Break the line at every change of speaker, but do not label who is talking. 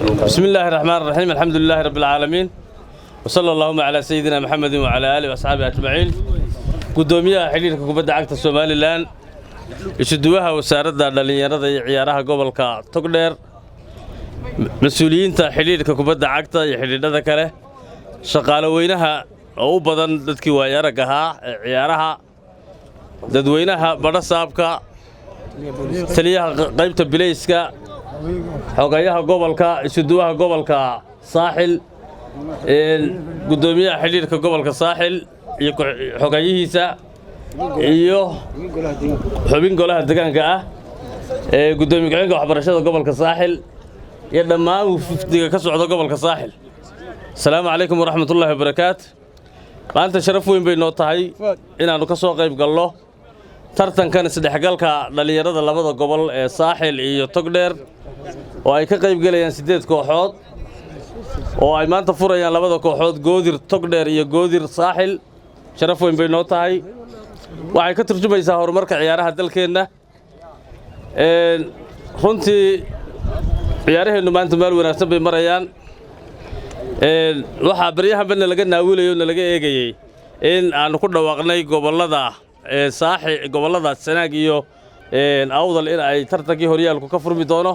بسم الله الرحمن الرحيم الحمد لله رب العالمين وصلى اللهم على سيدنا محمد وعلى آله وأصحابه أجمعين قدوميها حليلك كبدا عقد الصومالي الآن يشدوها وسارد دلينيرada ciyaaraha gobolka Togdheer mas'uuliyiinta xiliirka kubadda cagta iyo xiliirada kale shaqaale weynaha oo u badan dadkii waayaraga ahaa ciyaaraha dadweynaha badhasaabka taliyaha qaybta bilayska xogayaha gobolka isuduwaha gobolka saaxil gudoomiyaha xiliirka gobolka saaxil iyo xogayihiisa iyo xubin golaha deegaanka ah gudoomiye ku-xigeenka waxbarashada gobolka saaxil iyo dhammaan wafdiga ka socda gobolka saaxil assalaamu calaykum waraxmatullaahi wabarakaatu maanta sharaf weyn bay noo tahay inaannu ka soo qayb galno tartankan isdhexgalka dhallinyarada labada gobol ee saaxil iyo Togdheer oo ay ka qayb galayaan 8 kooxood oo ay maanta furayaan labada kooxood Goodir Togdheer iyo Goodir Saaxil sharaf weyn bay noo tahay waxay ka turjumaysaa horumarka ciyaaraha dalkeenna runtii ciyaaraheenu maanta meel wanaagsan bay marayaan waxa baryahan bana laga naawilayo laga eegayay in aanu ku dhawaaqnay gobolada saaxil gobolada Sanaag iyo awdal in ay tartankii horyaalku ka furmi doono